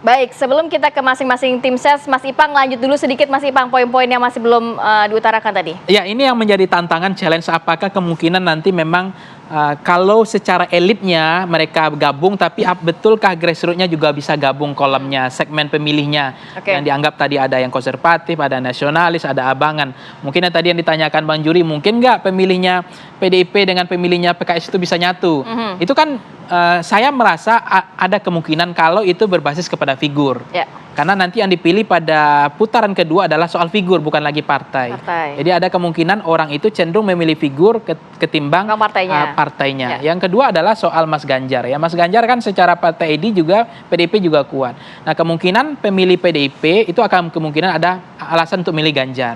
Baik, sebelum kita ke masing-masing tim ses, Mas Ipang lanjut dulu sedikit Mas Ipang, poin-poin yang masih belum diutarakan tadi. Ya, ini yang menjadi tantangan challenge, apakah kemungkinan nanti memang kalau secara elitnya mereka gabung, tapi betulkah grassroots-nya juga bisa gabung kolomnya, segmen pemilihnya yang dianggap tadi ada yang konservatif, ada nasionalis, ada abangan. Mungkin yang tadi yang ditanyakan Bang Juri, mungkin nggak pemilihnya PDIP dengan pemilihnya PKS itu bisa nyatu? Itu kan saya merasa ada kemungkinan kalau itu berbasis kepada figur. Karena nanti yang dipilih pada putaran kedua adalah soal figur, bukan lagi partai. Jadi ada kemungkinan orang itu cenderung memilih figur ketimbang partainya. Yang kedua adalah soal Mas Ganjar. Ya, Mas Ganjar kan secara partai ID juga PDIP juga kuat. Nah, kemungkinan pemilih PDIP itu akan kemungkinan ada alasan untuk milih Ganjar.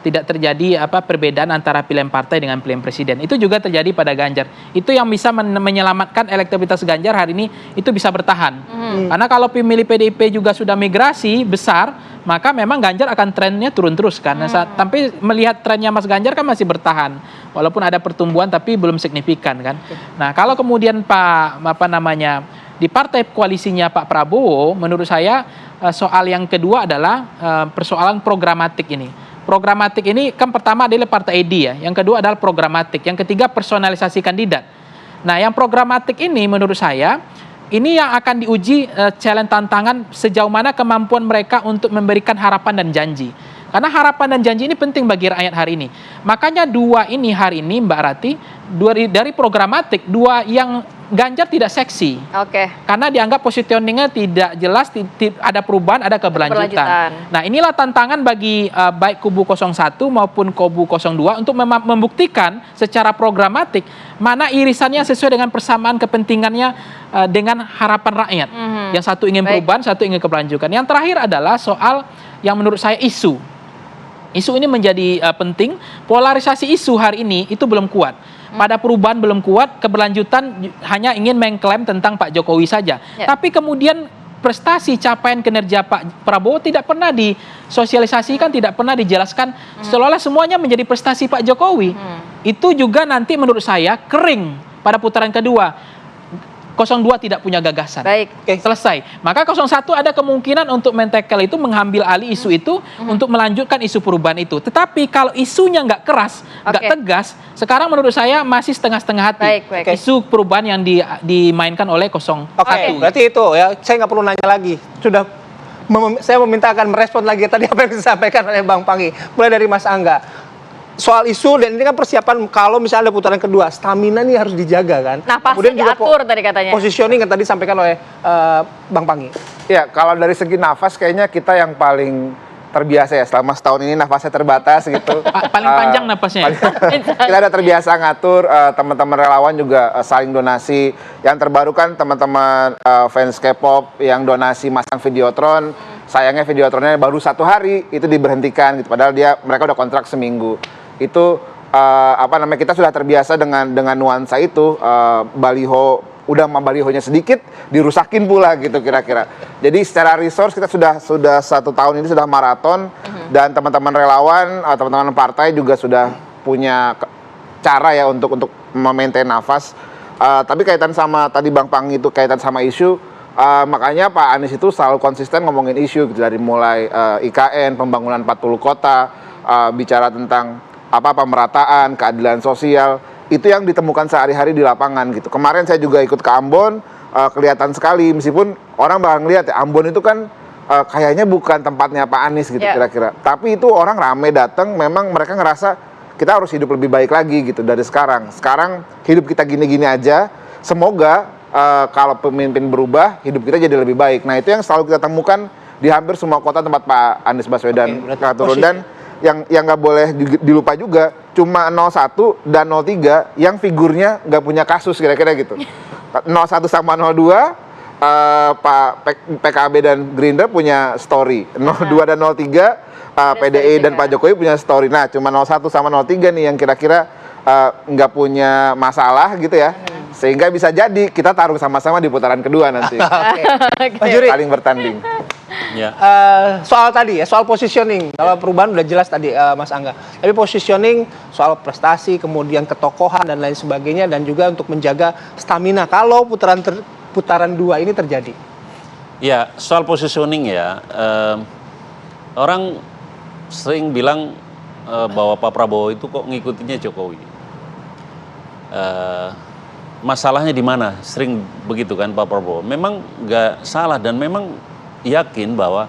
Tidak terjadi perbedaan antara pilihan partai dengan pilihan presiden. Itu juga terjadi pada Ganjar. Itu yang bisa menyelamatkan elektabilitas Ganjar hari ini itu bisa bertahan. Karena kalau pemilih PDIP juga sudah migrasi besar, maka memang Ganjar akan trennya turun terus kan. Tapi melihat trennya Mas Ganjar kan masih bertahan. Walaupun ada pertumbuhan tapi belum signifikan kan. Nah, kalau kemudian di partai koalisinya Pak Prabowo, menurut saya soal yang kedua adalah persoalan programatik ini. Programatik ini kan pertama adalah partai ID ya, yang kedua adalah programatik, yang ketiga personalisasi kandidat. Nah, yang programatik ini menurut saya ini yang akan diuji challenge tantangan sejauh mana kemampuan mereka untuk memberikan harapan dan janji. Karena harapan dan janji ini penting bagi rakyat hari ini. Makanya dua ini hari ini Mbak Rati, dari programatik, dua yang Ganjar tidak seksi. Karena dianggap positioningnya tidak jelas, ada perubahan, ada keberlanjutan. Nah, inilah tantangan bagi baik kubu 01 maupun kubu 02 untuk membuktikan secara programatik mana irisannya sesuai dengan persamaan kepentingannya dengan harapan rakyat. Yang satu ingin perubahan, satu ingin keberlanjutan. Yang terakhir adalah soal yang menurut saya isu. Isu ini menjadi penting. Polarisasi isu hari ini itu belum kuat. Pada perubahan belum kuat, keberlanjutan hanya ingin mengklaim tentang Pak Jokowi saja. Tapi kemudian prestasi capaian kinerja Pak Prabowo tidak pernah disosialisasikan, tidak pernah dijelaskan, seolah-olah semuanya menjadi prestasi Pak Jokowi. Itu juga nanti menurut saya kering pada putaran kedua. 02 tidak punya gagasan. Selesai. Maka 01 ada kemungkinan untuk mentekel itu, mengambil alih isu itu untuk melanjutkan isu perubahan itu. Tetapi kalau isunya nggak keras, nggak tegas, sekarang menurut saya masih setengah-setengah hati. Isu perubahan yang dimainkan oleh 01. Berarti itu ya, saya nggak perlu nanya lagi. Saya meminta akan merespon lagi tadi apa yang disampaikan oleh Bang Panggi. Mulai dari Mas Angga. Soal isu, dan ini kan persiapan kalau misalnya ada putaran kedua, stamina ini harus dijaga kan. Nah, pasti diatur tadi katanya. Positioning yang tadi disampaikan oleh Bang Panggi. Ya, kalau dari segi nafas kayaknya kita yang paling terbiasa ya, selama setahun ini nafasnya terbatas gitu. Paling panjang nafasnya. Kita udah terbiasa ngatur, teman-teman relawan juga saling donasi. Yang terbaru kan teman-teman fans K-pop yang donasi masang Videotron. Sayangnya Videotronnya baru 1 hari itu diberhentikan gitu. Padahal mereka udah kontrak seminggu. Itu kita sudah terbiasa dengan nuansa itu. Balihonya sedikit dirusakin pula gitu kira-kira. Jadi secara resource kita sudah 1 tahun ini sudah maraton, dan teman-teman relawan, teman-teman partai juga sudah punya cara ya untuk memaintain nafas. Tapi kaitan sama tadi Bang Panggi itu kaitan sama isu, makanya Pak Anies itu selalu konsisten ngomongin isu gitu, dari mulai IKN, pembangunan 40 kota, bicara tentang pemerataan, keadilan sosial, itu yang ditemukan sehari-hari di lapangan gitu. Kemarin saya juga ikut ke Ambon, kelihatan sekali, meskipun orang bakal ngelihat ya, Ambon itu kan kayaknya bukan tempatnya Pak Anies gitu kira-kira. Tapi itu orang rame datang, memang mereka ngerasa kita harus hidup lebih baik lagi gitu dari sekarang. Sekarang hidup kita gini-gini aja, semoga kalau pemimpin berubah, hidup kita jadi lebih baik. Nah, itu yang selalu kita temukan di hampir semua kota tempat Pak Anies Baswedan turun. Dan yang nggak boleh dilupa juga, cuma 01 dan 03 yang figurnya nggak punya kasus kira-kira gitu. 01 sama 02 PKB dan Gerindra punya story, 02 dan 03 PDI dan Pak Jokowi punya story. Nah, cuma 01 sama 03 nih yang kira-kira nggak punya masalah gitu ya. Sehingga bisa jadi kita taruh sama-sama di putaran kedua nanti. Saling bertanding. Soal tadi ya, soal positioning. Kalau perubahan udah jelas tadi Mas Angga. Tapi positioning soal prestasi, kemudian ketokohan dan lain sebagainya, dan juga untuk menjaga stamina kalau putaran 2 ini terjadi. Ya, soal positioning ya, orang sering bilang bahwa Pak Prabowo itu kok ngikutinya Jokowi. Masalahnya di mana? Sering begitu kan Pak Prabowo. Memang nggak salah dan memang yakin bahwa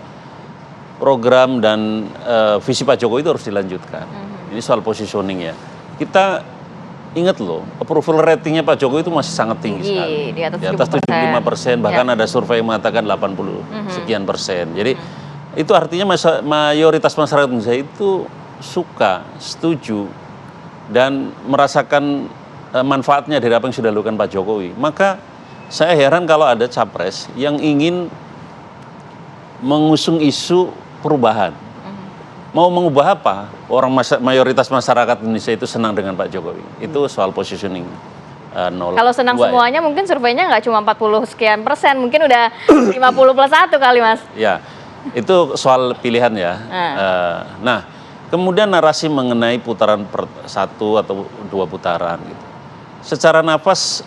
program dan visi Pak Jokowi itu harus dilanjutkan. Ini soal positioning ya. Kita ingat loh, approval ratingnya Pak Jokowi itu masih sangat tinggi sekali. Di atas 75%, bahkan ada survei yang mengatakan 80 sekian persen. Jadi itu artinya mayoritas masyarakat Indonesia itu suka, setuju, dan merasakan manfaatnya dari apa yang sudah dilakukan Pak Jokowi. Maka saya heran kalau ada capres yang ingin mengusung isu perubahan. Mau mengubah apa? Mayoritas masyarakat Indonesia itu senang dengan Pak Jokowi. Itu soal positioning. Kalau senang semuanya mungkin surveinya nggak cuma 40 sekian persen, mungkin udah 50 plus 1 kali Mas. Ya, itu soal pilihan ya. Nah, kemudian narasi mengenai putaran satu atau dua putaran gitu. Secara nafas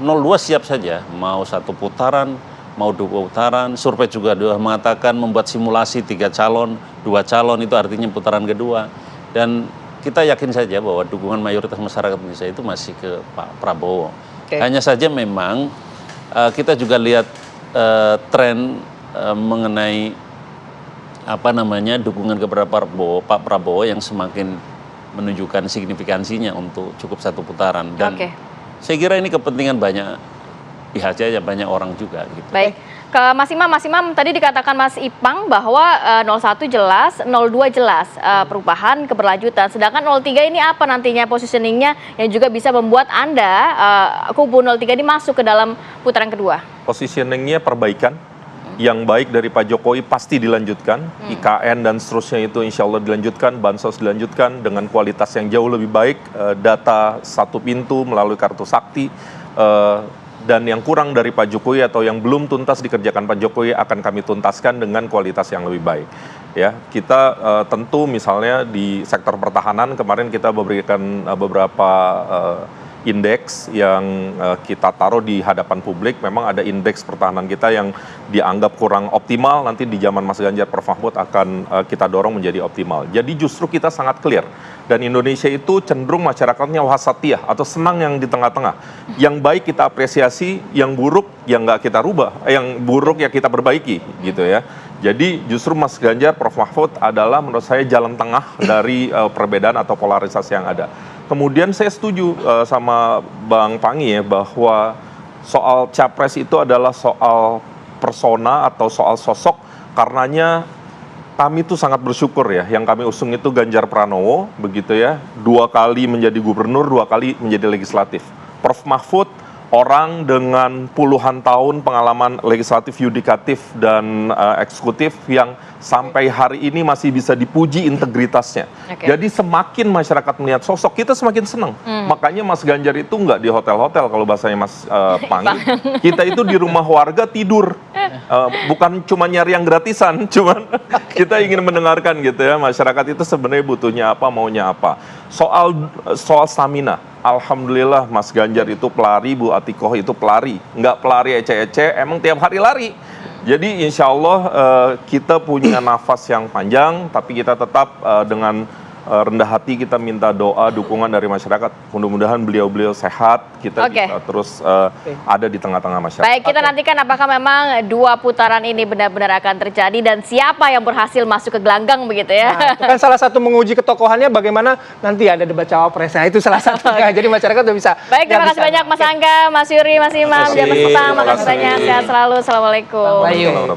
02 siap saja, mau satu putaran, mau dua putaran. Survei juga sudah mengatakan membuat simulasi 3 calon, 2 calon itu artinya putaran kedua. Dan kita yakin saja bahwa dukungan mayoritas masyarakat Indonesia itu masih ke Pak Prabowo. Hanya saja memang kita juga lihat tren mengenai dukungan kepada Pak Prabowo yang semakin menunjukkan signifikansinya untuk cukup satu putaran. Dan saya kira ini kepentingan banyak pihak saja, banyak orang juga gitu. Baik, ke Mas Imam tadi dikatakan Mas Ipang bahwa 01 jelas, 02 jelas perubahan keberlanjutan. Sedangkan 03 ini apa nantinya positioningnya yang juga bisa membuat Anda kubu 03 ini masuk ke dalam putaran kedua? Positioningnya perbaikan. Yang baik dari Pak Jokowi pasti dilanjutkan, IKN dan seterusnya itu insya Allah dilanjutkan, bansos dilanjutkan dengan kualitas yang jauh lebih baik, data satu pintu melalui kartu sakti, dan yang kurang dari Pak Jokowi atau yang belum tuntas dikerjakan Pak Jokowi akan kami tuntaskan dengan kualitas yang lebih baik. Ya, kita tentu misalnya di sektor pertahanan kemarin kita memberikan beberapa indeks yang kita taruh di hadapan publik. Memang ada indeks pertahanan kita yang dianggap kurang optimal, nanti di zaman Mas Ganjar Prof Mahfud akan kita dorong menjadi optimal. Jadi justru kita sangat clear, dan Indonesia itu cenderung masyarakatnya wasatiyah atau senang yang di tengah-tengah. Yang baik kita apresiasi, yang buruk yang nggak kita rubah, yang buruk ya kita perbaiki gitu ya. Jadi justru Mas Ganjar Prof Mahfud adalah menurut saya jalan tengah dari perbedaan atau polarisasi yang ada. Kemudian saya setuju sama Bang Pangi ya, bahwa soal capres itu adalah soal persona atau soal sosok. Karenanya kami tuh sangat bersyukur ya, yang kami usung itu Ganjar Pranowo begitu ya, 2 kali menjadi gubernur, 2 kali menjadi legislatif. Prof Mahfud orang dengan puluhan tahun pengalaman legislatif, yudikatif, dan eksekutif yang sampai hari ini masih bisa dipuji integritasnya. Jadi semakin masyarakat melihat sosok kita semakin senang. Makanya Mas Ganjar itu nggak di hotel-hotel kalau bahasanya Mas Pangi. Kita itu di rumah warga tidur. Bukan cuma nyari yang gratisan, cuman kita ingin mendengarkan gitu ya, masyarakat itu sebenarnya butuhnya apa, maunya apa. Soal stamina, alhamdulillah Mas Ganjar itu pelari, Bu Atikoh itu pelari, nggak pelari ece-ece, emang tiap hari lari. Jadi insya Allah kita punya nafas yang panjang, tapi kita tetap dengan rendah hati kita minta doa, dukungan dari masyarakat. Mudah-mudahan beliau-beliau sehat, kita bisa terus ada di tengah-tengah masyarakat. Baik, kita nantikan apakah memang 2 putaran ini benar-benar akan terjadi dan siapa yang berhasil masuk ke gelanggang begitu ya. Nah, itu kan salah satu menguji ketokohannya bagaimana nanti ada debat cawapres. Nah, itu salah satunya. Jadi masyarakat udah bisa. Baik, terima kasih banyak Mas Angga, Mas Yuri, Mas Imam, James Petang, makasih banyak. Sehat selalu. Assalamualaikum.